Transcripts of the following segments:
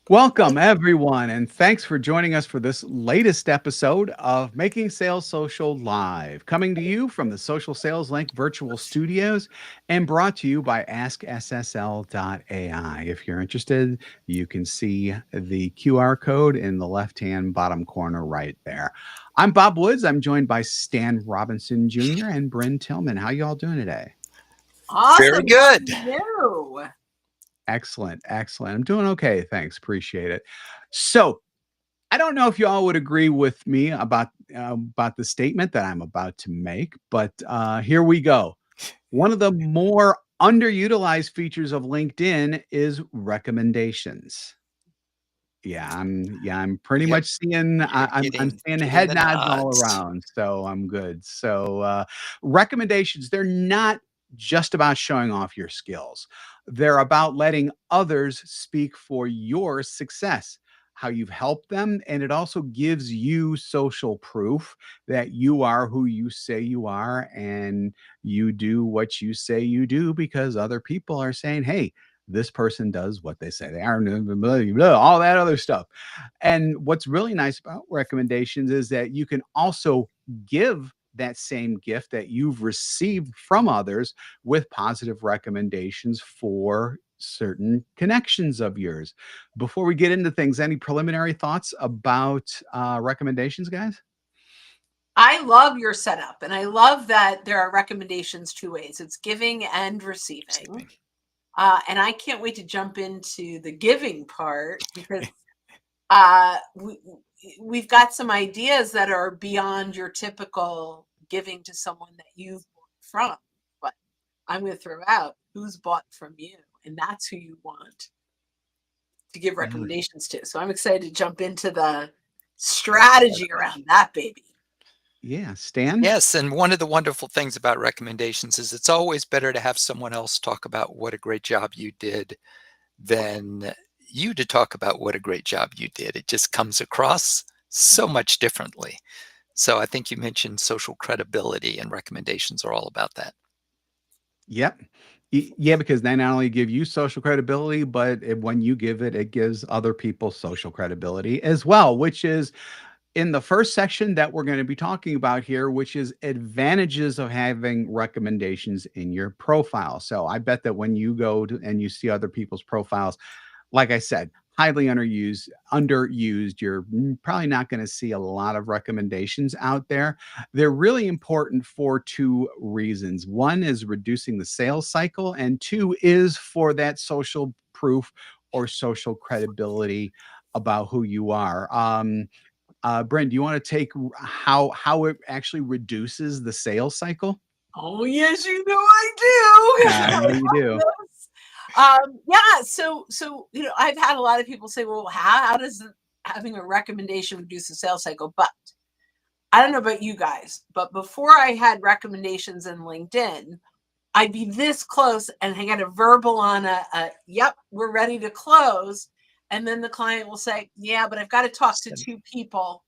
Welcome, everyone, and thanks for joining us for this latest episode of Making Sales Social Live, coming to you from the Social Sales Link virtual studios and brought to you by AskSSL.ai. If you're interested, you can see the QR code in the left-hand bottom corner right there. I'm Bob Woods. I'm joined by Stan Robinson Jr. and Bryn Tillman. How you all doing today? Very Awesome. How are good. you? Excellent, excellent. I'm doing okay. Thanks. Appreciate it. So, I don't know if you all would agree with me about the statement that I'm about to make, but here we go. One of the more underutilized features of LinkedIn is recommendations. I'm pretty Yep. much seeing You're I'm seeing getting head the nods all nods. around, so I'm good. So recommendations, they're not just about showing off your skills. They're about letting others speak for your success, how you've helped them, and it also gives you social proof that you are who you say you are and you do what you say you do because other people are saying, "Hey, this person does what they say they are," all that other stuff. And what's really nice about recommendations is that you can also give that same gift that you've received from others with positive recommendations for certain connections of yours. Before we get into things, any preliminary thoughts about recommendations, guys? I love your setup, and I love that there are recommendations two ways. It's giving and receiving. Receiving. And I can't wait to jump into the giving part because uh, we, we've got some ideas that are beyond your typical giving to someone that you've bought from. But I'm going to throw out who's bought from you, and that's who you want to give Mm, recommendations to. So I'm excited to jump into the strategy around that baby. Yeah, Stan? Yes, and one of the wonderful things about recommendations is it's always better to have someone else talk about what a great job you did than you to talk about what a great job you did. It just comes across so much differently. So I think you mentioned social credibility, and recommendations are all about that. Yep. Yeah, because they not only give you social credibility, but when you give it, it gives other people social credibility as well, which is in the first section that we're going to be talking about here, which is advantages of having recommendations in your profile. So I bet that when you go to and you see other people's profiles, like I said, highly underused. You're probably not going to see a lot of recommendations out there. They're really important for two reasons. One is reducing the sales cycle, and two is for that social proof or social credibility about who you are. Brent, do you want to take how it actually reduces the sales cycle? Oh, yes, you know I I do. know you do. Yeah. So I've had a lot of people say, "Well, how does having a recommendation reduce the sales cycle?" But I don't know about you guys, but before I had recommendations in LinkedIn, I'd be this close and I get a verbal on a "Yep, we're ready to close," and then the client will say, "Yeah, but I've got to talk to two people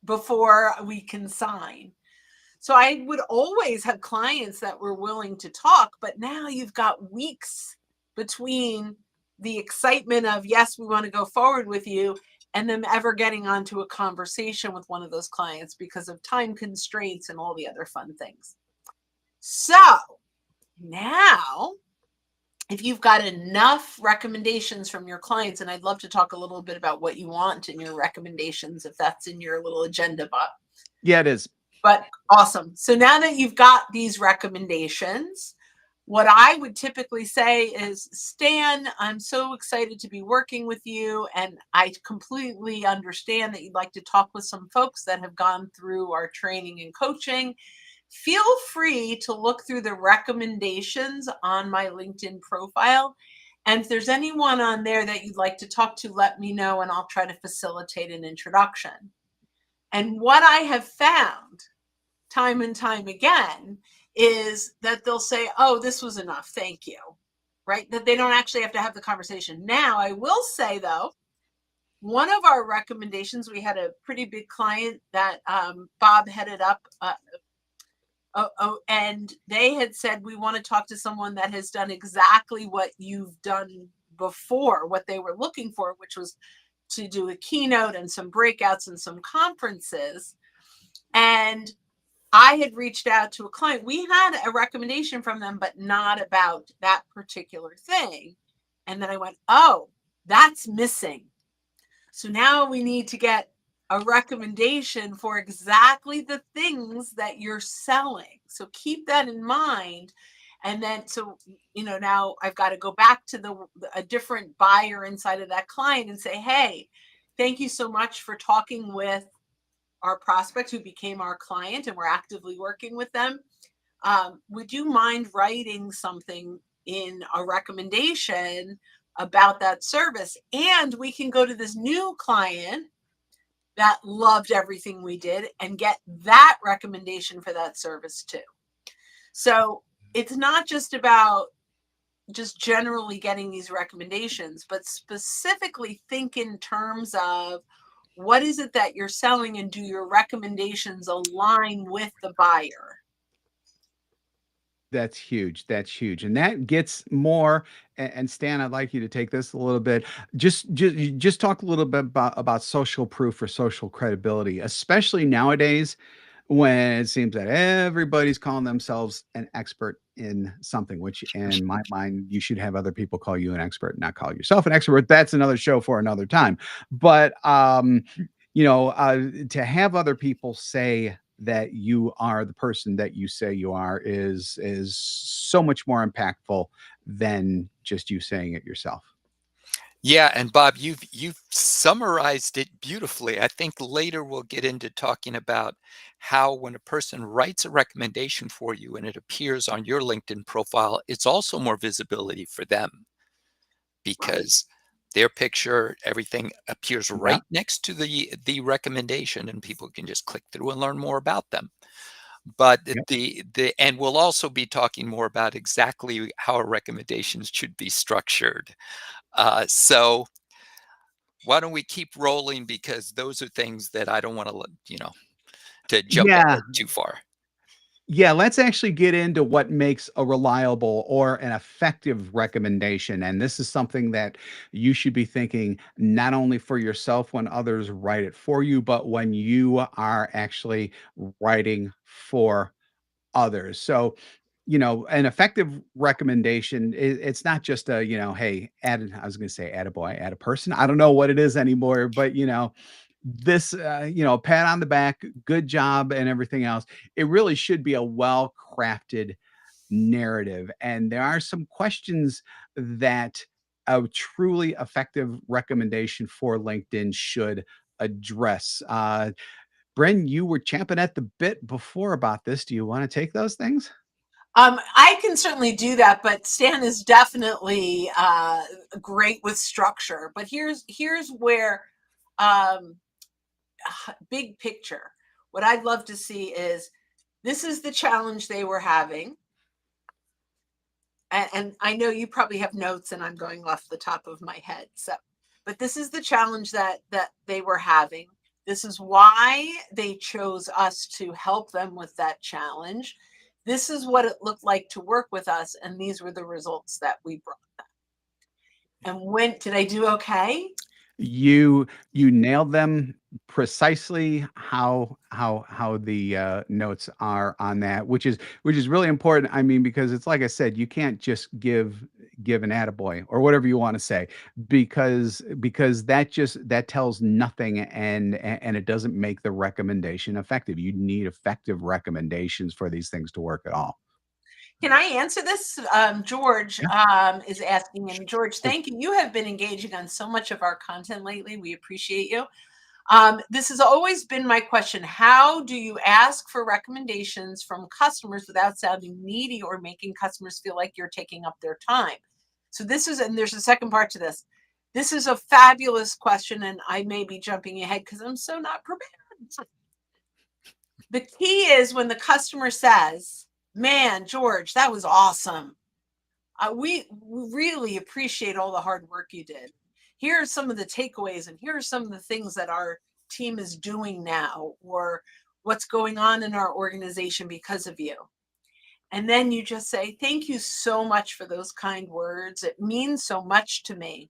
before we can sign." So I would always have clients that were willing to talk, but now you've got weeks between the excitement of, yes, we want to go forward with you, and them ever getting onto a conversation with one of those clients because of time constraints and all the other fun things. So now, if you've got enough recommendations from your clients, and I'd love to talk a little bit about what you want in your recommendations, if that's in your little agenda box. Yeah, it is. But awesome. So now that you've got these recommendations, what I would typically say is, Stan, I'm so excited to be working with you. And I completely understand that you'd like to talk with some folks that have gone through our training and coaching. Feel free to look through the recommendations on my LinkedIn profile. And if there's anyone on there that you'd like to talk to, let me know and I'll try to facilitate an introduction. And what I have found time and time again is that they'll say, "Oh, this was enough. Thank you." Right? That they don't actually have to have the conversation. Now, I will say though, one of our recommendations, we had a pretty big client that Bob headed up. And they had said, "We want to talk to someone that has done exactly what you've done before what they were looking for, which was to do a keynote and some breakouts and some conferences. And I had reached out to a client. We had a recommendation from them, but not about that particular thing. And then I went, oh, that's missing. So now we need to get a recommendation for exactly the things that you're selling. So keep that in mind. And then, so, now I've got to go back to a different buyer inside of that client and say, hey, thank you so much for talking with our prospect who became our client, and we're actively working with them. Would you mind writing something in a recommendation about that service? And we can go to this new client that loved everything we did and get that recommendation for that service too. So it's not just about just generally getting these recommendations, but specifically think in terms of what is it that you're selling, and do your recommendations align with the buyer? That's huge. That's huge. And that gets more, and Stan, I'd like you to take this a little bit. Just talk a little bit about social proof or social credibility, especially nowadays when it seems that everybody's calling themselves an expert in something, which in my mind, you should have other people call you an expert, not call yourself an expert. That's another show for another time. But to have other people say that you are the person that you say you are is so much more impactful than just you saying it yourself. Yeah, and Bob, you've summarized it beautifully. I think later we'll get into talking about how when a person writes a recommendation for you and it appears on your LinkedIn profile, it's also more visibility for them Right. because their picture, everything appears Yeah. right next to the recommendation, and people can just click through and learn more about them. But Yep. the and we'll also be talking more about exactly how our recommendations should be structured. So why don't we keep rolling, because those are things that I don't want to to jump Yeah. ahead too far. Yeah, let's actually get into what makes a reliable or an effective recommendation. And this is something that you should be thinking not only for yourself when others write it for you, but when you are actually writing for others. So, an effective recommendation, it's not just a, hey, I was going to say add a boy, add a person. I don't know what it is anymore, but this pat on the back, good job and everything else. It really should be a well crafted narrative, and there are some questions that a truly effective recommendation for LinkedIn should address. Bren, you were champing at the bit before about this. Do you want to take those things? I can certainly do that, but Stan is definitely great with structure. But here's where, um, big picture, what I'd love to see is, this is the challenge they were having. And I know you probably have notes and I'm going off the top of my head. So, but this is the challenge that they were having. This is why they chose us to help them with that challenge. This is what it looked like to work with us, and these were the results that we brought them. And when did I do okay? You nailed them precisely how the notes are on that, which is really important. I mean, because it's like I said, you can't just give an attaboy or whatever you want to say, because that tells nothing, and it doesn't make the recommendation effective. You need effective recommendations for these things to work at all. Can I answer this? George Yeah. is asking, and George, thank you. You have been engaging on so much of our content lately. We appreciate you. This has always been my question. How do you ask for recommendations from customers without sounding needy or making customers feel like you're taking up their time? So and there's a second part to this. This is a fabulous question, and I may be jumping ahead because I'm so not prepared. The key is when the customer says, man, George, that was awesome. We really appreciate all the hard work you did. Here are some of the takeaways, and here are some of the things that our team is doing now, or what's going on in our organization because of you. And then you just say, thank you so much for those kind words. It means so much to me.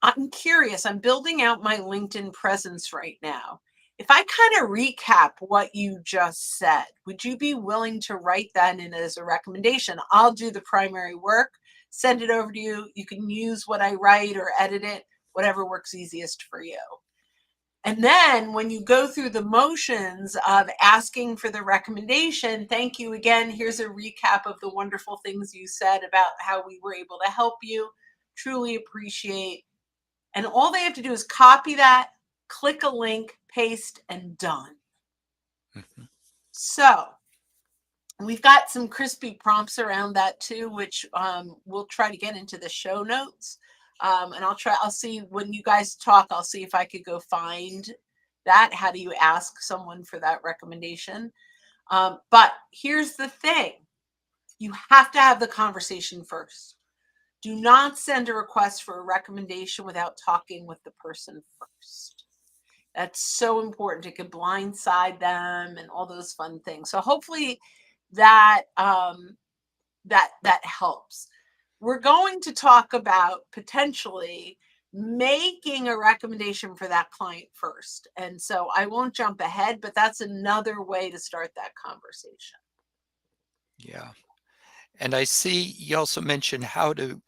I'm curious, I'm building out my LinkedIn presence right now. If I kind of recap what you just said, would you be willing to write that in as a recommendation? I'll do the primary work, send it over to you. You can use what I write or edit it, whatever works easiest for you. And then when you go through the motions of asking for the recommendation, thank you again. Here's a recap of the wonderful things you said about how we were able to help you. Truly appreciate. And all they have to do is copy that, click a link, paste, and done. Mhm. So we've got some crispy prompts around that too, which we'll try to get into the show notes. And I'll see when you guys talk, I'll see if I could go find that. How do you ask someone for that recommendation? But here's the thing. You have to have the conversation first. Do not send a request for a recommendation without talking with the person first. That's so important. It could blindside them and all those fun things. So hopefully that that helps. We're going to talk about potentially making a recommendation for that client first. And so I won't jump ahead, but that's another way to start that conversation. Yeah. And I see you also mentioned how to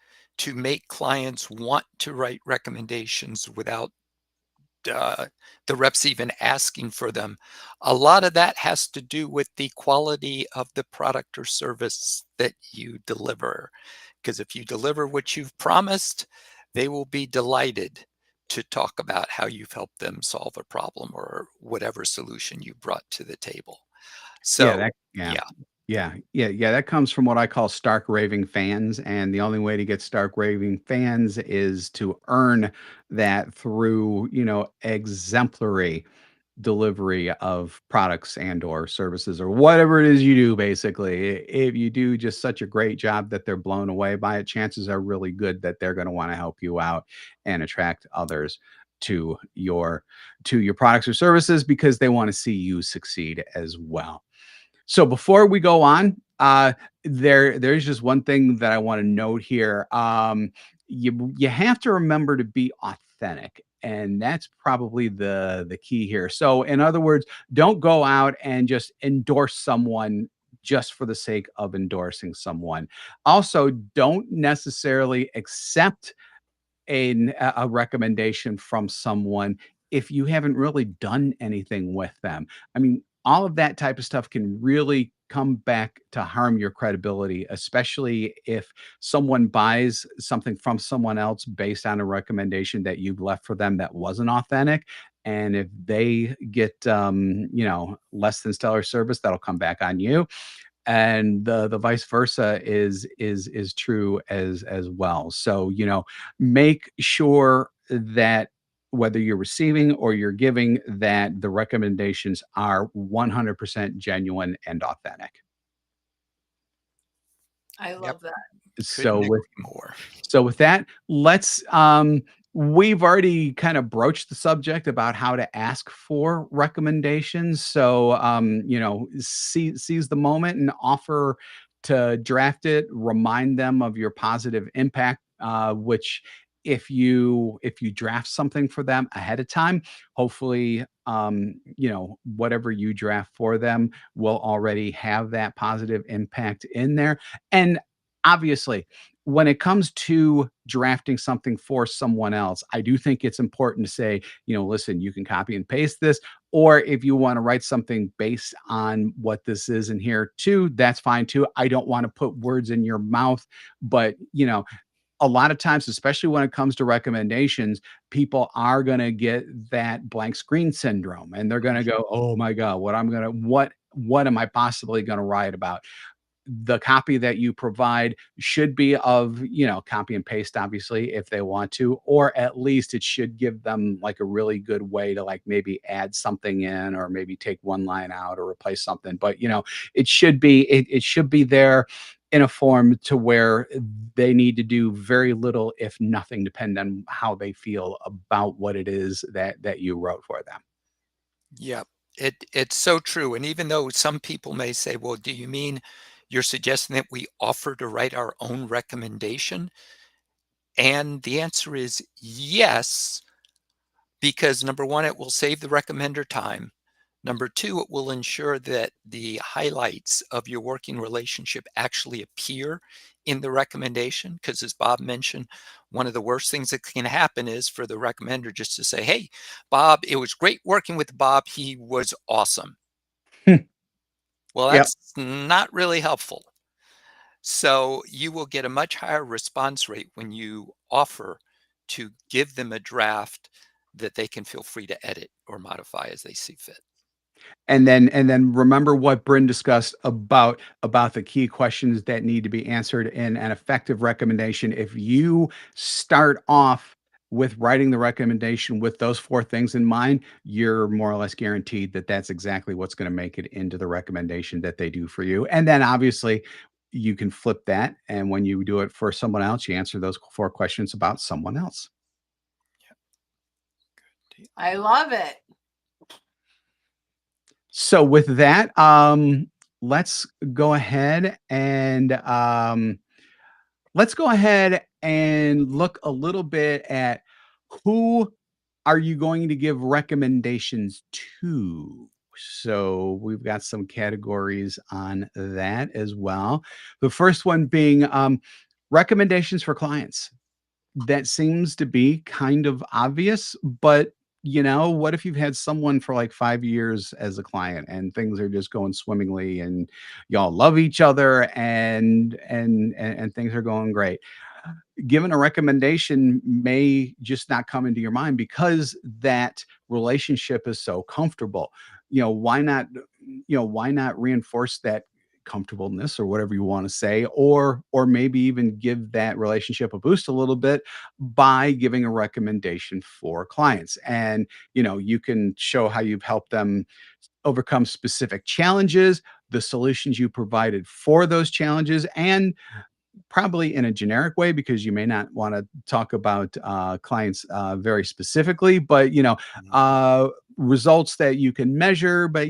make clients want to write recommendations without the reps even asking for them. A lot of that has to do with the quality of the product or service that you deliver. Because if you deliver what you've promised, they will be delighted to talk about how you've helped them solve a problem or whatever solution you brought to the table. Yeah, So, that yeah. yeah, Yeah, that comes from what I call stark raving fans, and the only way to get stark raving fans is to earn that through, exemplary delivery of products and or services or whatever it is you do basically. If you do just such a great job that they're blown away by it, chances are really good that they're going to want to help you out and attract others to your products or services because they want to see you succeed as well. So before we go on, there's just one thing that I want to note here. You have to remember to be authentic, and that's probably the key here. So in other words, don't go out and just endorse someone just for the sake of endorsing someone. Also, don't necessarily accept a recommendation from someone if you haven't really done anything with them. I mean, all of that type of stuff can really come back to harm your credibility, especially if someone buys something from someone else based on a recommendation that you've left for them that wasn't authentic. And if they get, less than stellar service, that'll come back on you, and the vice versa is true as well. So make sure that whether you're receiving or you're giving, that the recommendations are 100% genuine and authentic. I yep, love that. couldn't So agree with more. with that, let's we've already kind of broached the subject about how to ask for recommendations. So seize the moment and offer to draft it, remind them of your positive impact, which if you draft something for them ahead of time, hopefully whatever you draft for them will already have that positive impact in there. And obviously, when it comes to drafting something for someone else, I do think it's important to say, listen, you can copy and paste this, or if you want to write something based on what this is in here too, that's fine too. I don't want to put words in your mouth, but a lot of times, especially when it comes to recommendations, people are going to get that blank screen syndrome and they're going to go, oh my God, what am I possibly going to write about? The copy that you provide should be of, copy and paste, obviously, if they want to, or at least it should give them like a really good way to like maybe add something in or maybe take one line out or replace something. But it should be there in a form to where they need to do very little, if nothing, depend on how they feel about what it is that you wrote for them. Yep. It's so true. And even though some people may say, well, do you mean You're suggesting that we offer to write our own recommendation? And the answer is yes, because number one, it will save the recommender time. Number two, it will ensure that the highlights of your working relationship actually appear in the recommendation. Because as Bob mentioned, one of the worst things that can happen is for the recommender just to say, hey, Bob, it was great working with Bob. He was awesome. Well, Yep. that's not really helpful. So you will get a much higher response rate when you offer to give them a draft that they can feel free to edit or modify as they see fit. And then remember what Bryn discussed about the key questions that need to be answered in an effective recommendation. If you start off with writing the recommendation with those four things in mind, you're more or less guaranteed that that's exactly what's going to make it into the recommendation that they do for you. And then obviously you can flip that, and when you do it for someone else, you answer those four questions about someone else. I love it. So with that, let's go ahead and look a little bit at who are you going to give recommendations to. So we've got some categories on that as well. The first one being recommendations for clients. That seems to be kind of obvious, but what if you've had someone for like 5 years as a client and things are just going swimmingly and y'all love each other and things are going great? Given a recommendation may just not come into your mind because that relationship is so comfortable. Why not reinforce that comfortableness or whatever you want to say, or maybe even give that relationship a boost a little bit by giving a recommendation for clients. And you can show how you've helped them overcome specific challenges, the solutions you provided for those challenges, and probably in a generic way because you may not want to talk about clients very specifically, but Mhm. results that you can measure, but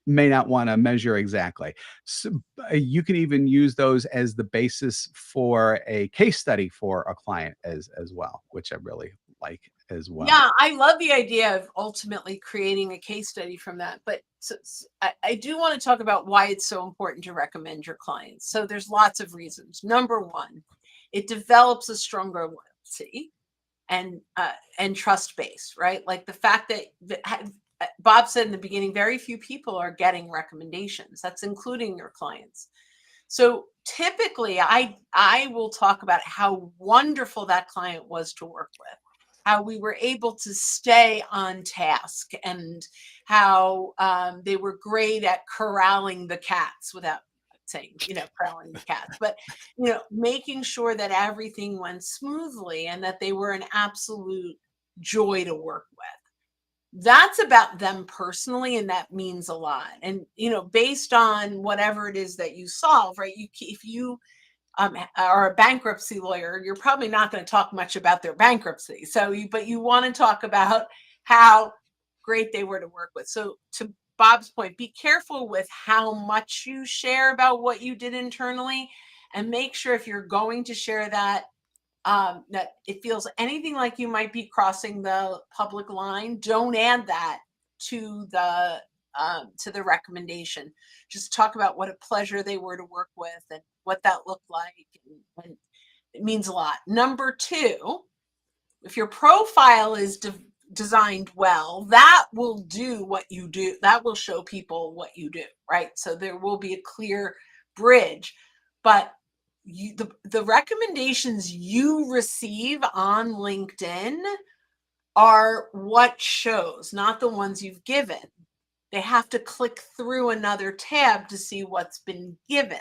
may not want to measure exactly. So, you can even use those as the basis for a case study for a client as well, which I really like as well. Yeah, I love the idea of ultimately creating a case study from that. But I do want to talk about why it's so important to recommend your clients. So there's lots of reasons. Number one, it develops a stronger loyalty and trust base, right? Like the fact that Bob said in the beginning, very few people are getting recommendations. That's including your clients. So typically, I will talk about how wonderful that client was to work with, how we were able to stay on task, and how they were great at corralling the cats without saying, corralling the cats, but making sure that everything went smoothly and that they were an absolute joy to work with. That's about them personally, and that means a lot. And based on whatever it is that you solve, right, if you are a bankruptcy lawyer, you're probably not going to talk much about their bankruptcy. But you want to talk about how great they were to work with. So to Bob's point, be careful with how much you share about what you did internally, and make sure if you're going to share that, that it feels anything like you might be crossing the public line. Don't add that to the recommendation. Just talk about what a pleasure they were to work with and what that looked like, and it means a lot. Number two, if your profile is designed well, that will do what you do. That will show people what you do, right? So there will be a clear bridge, but the recommendations you receive on LinkedIn are what shows, not the ones you've given. They have to click through another tab to see what's been given.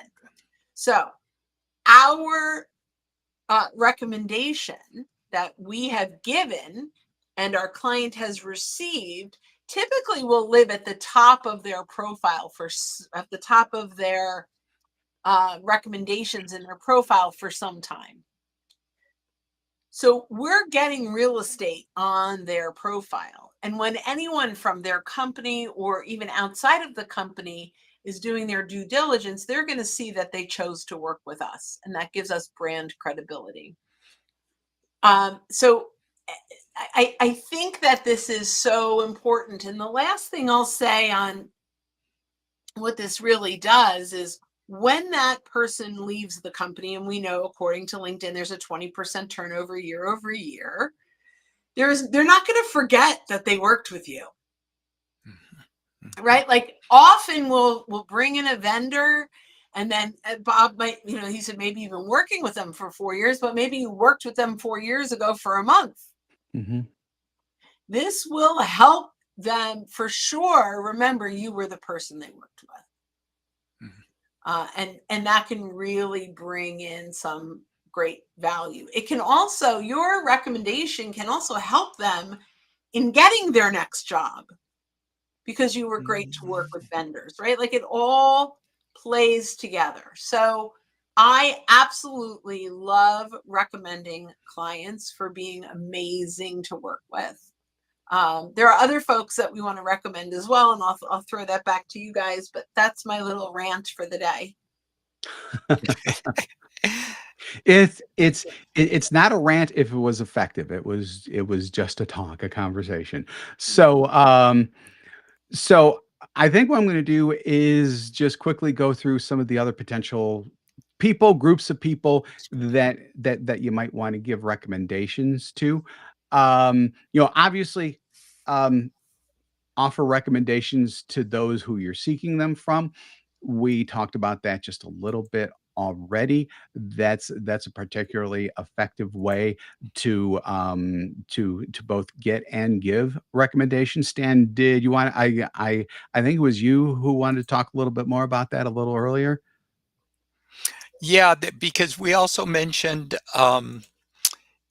So our recommendation that we have given and our client has received typically will live at the top of their profile at the top of their recommendations in their profile for some time. So we're getting real estate on their profile. And when anyone from their company or even outside of the company is doing their due diligence, they're going to see that they chose to work with us, and that gives us brand credibility. So I think that this is so important. And the last thing I'll say on what this really does is when that person leaves the company, and we know according to LinkedIn, there's a 20% turnover year over year, they're not going to forget that they worked with you. Right? Like often we'll bring in a vendor, and then Bob might, he said maybe you've been working with them for 4 years, but maybe you worked with them 4 years ago for a month. Mm-hmm. This will help them for sure remember you were the person they worked with. And that can really bring in some great value. It can also, your recommendation can also help them in getting their next job, because you were great to work with vendors, right? Like it all plays together. So I absolutely love recommending clients for being amazing to work with. There are other folks that we want to recommend as well, and I'll throw that back to you guys, but that's my little rant for the day. It's not a rant if it was effective. It was just a talk, a conversation. So I think what I'm going to do is just quickly go through some of the other potential people, groups of people that you might want to give recommendations to. Obviously, um, offer recommendations to those who you're seeking them from. We talked about that just a little bit already. That's a particularly effective way to both get and give recommendations. Stan, did you want I think it was you who wanted to talk a little bit more about that a little earlier? Yeah, because we also mentioned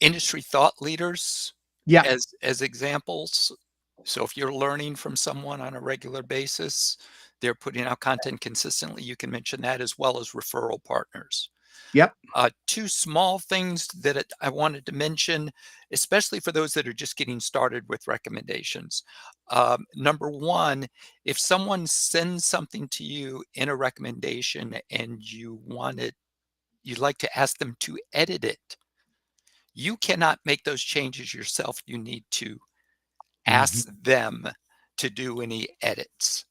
industry thought leaders Yeah. as examples. So if you're learning from someone on a regular basis, they're putting out content consistently, you can mention that, as well as referral partners. Yep. Two small things that I wanted to mention, especially for those that are just getting started with recommendations. Number one, if someone sends something to you in a recommendation and you'd like to ask them to edit it, you cannot make those changes yourself. You need to Mhm. ask them to do any edits.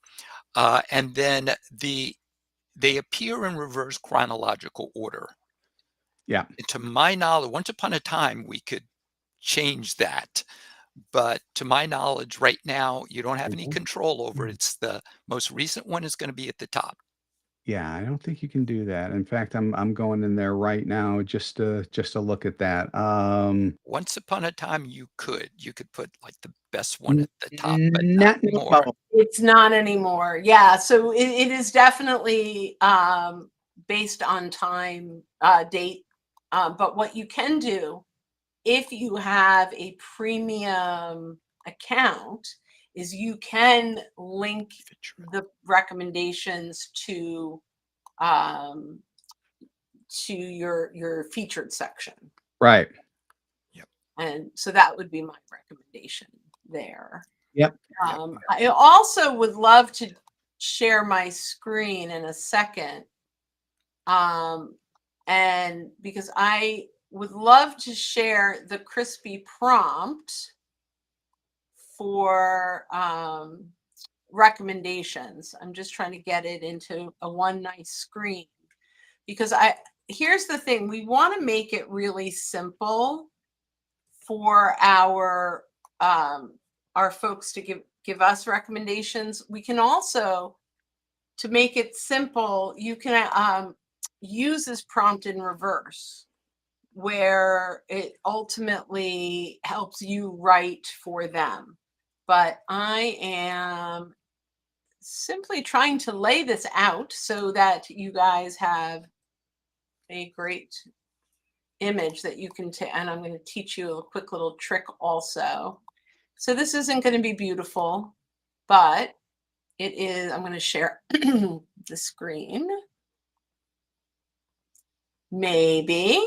And then they appear in reverse chronological order. Yeah. To my knowledge, once upon a time, we could change that. But to my knowledge, right now, you don't have any control over it. It's the most recent one is going to be at the top. Yeah, I don't think you can do that. In fact, I'm going in there right now just to look at that. Once upon a time, you could put like the best one at the top, but not Not anymore. well, It's not anymore. Yeah. So it is definitely based on time, date. But what you can do if you have a premium account is you can link the recommendations um, to your featured section. right. Yep. And so that would be my recommendation there. Yep. I also would love to share my screen in a second. And because I would love to share the crispy prompt for recommendations. I'm just trying to get it into a one nice screen, because here's the thing, we want to make it really simple for our folks to give us recommendations. We can also, to make it simple, you can use this prompt in reverse, where it ultimately helps you write for them. But I am simply trying to lay this out so that you guys have a great image that you can take. And I'm going to teach you a quick little trick also. So this isn't going to be beautiful, but it is. I'm going to share the screen. Maybe.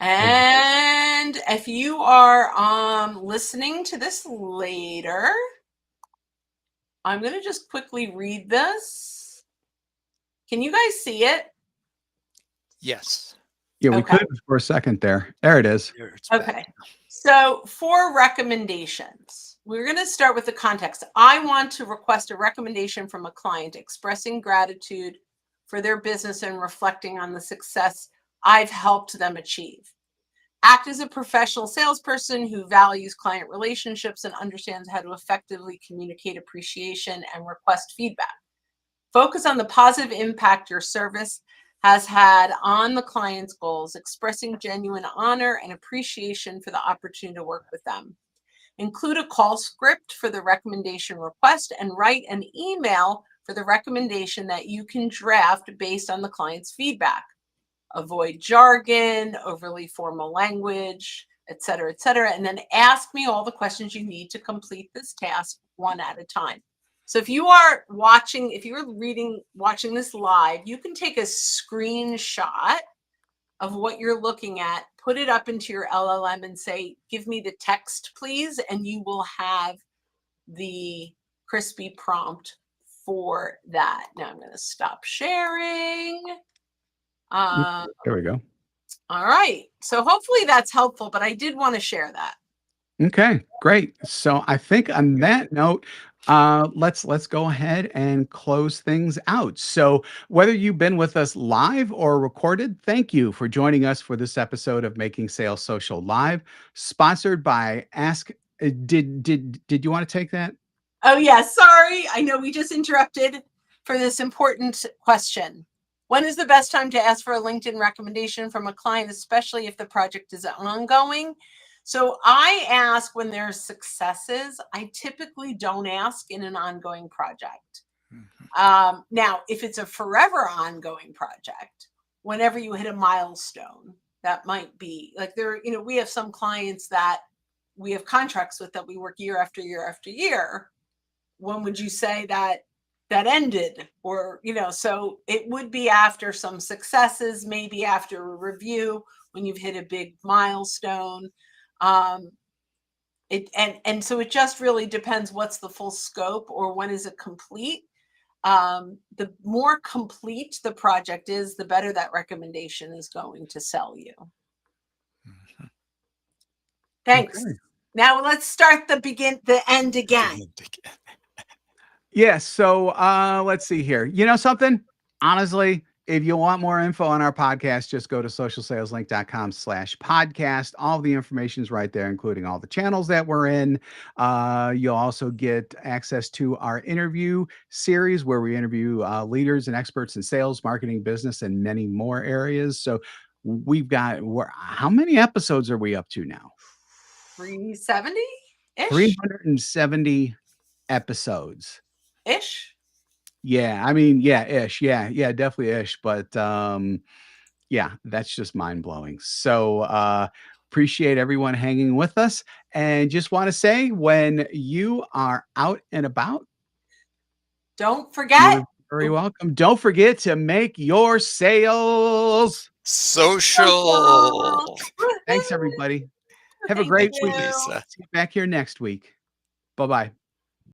And if you are listening to this later, I'm going to just quickly read this. Can you guys see it? Yes. Yeah, we Okay. could for a second there. There it is. There it's back. Okay. So for recommendations, we're going to start with the context. I want to request a recommendation from a client expressing gratitude for their business and reflecting on the success I've helped them achieve. Act as a professional salesperson who values client relationships and understands how to effectively communicate appreciation and request feedback. Focus on the positive impact your service has had on the client's goals, expressing genuine honor and appreciation for the opportunity to work with them. Include a call script for the recommendation request and write an email for the recommendation that you can draft based on the client's feedback. Avoid jargon, overly formal language, et cetera, and then ask me all the questions you need to complete this task one at a time. So if you are watching, if you're watching this live, you can take a screenshot of what you're looking at, put it up into your LLM and say, give me the text, please. And you will have the crispy prompt for that. Now I'm going to stop sharing. There we go. All right. So hopefully that's helpful, but I did want to share that. Okay, great. So I think on that note, let's go ahead and close things out. So whether you've been with us live or recorded, thank you for joining us for this episode of Making Sales Social Live, sponsored by Ask. Did you want to take that? Oh yeah, sorry. I know we just interrupted for this important question. When is the best time to ask for a LinkedIn recommendation from a client, especially if the project is ongoing? So I ask when there's successes. I typically don't ask in an ongoing project. Now, if it's a forever ongoing project, whenever you hit a milestone, that might be like we have some clients that we have contracts with that we work year after year after year. When would you say that ended? Or, so it would be after some successes, maybe after a review, when you've hit a big milestone. So it just really depends what's the full scope or when is it complete. The more complete the project is, the better that recommendation is going to sell you. Mhm. Thanks. Okay. Now let's start the end again. Yeah, so let's see here. You know something? Honestly, if you want more info on our podcast, just go to socialsaleslink.com/podcast. All the information is right there, including all the channels that we're in. You'll also get access to our interview series where we interview leaders and experts in sales, marketing, business, and many more areas. So we've got, how many episodes are we up to now? 370-ish? 370 episodes. Ish? Yeah, I mean, yeah, ish. Yeah, definitely ish. But yeah, that's just mind blowing. So appreciate everyone hanging with us. And just want to say, when you are out and about, Don't forget. you're very welcome. Don't forget to make your sales Social. Thanks, everybody. Have a Thank great Thank you, week. you. Lisa. See you back here next week. Bye bye.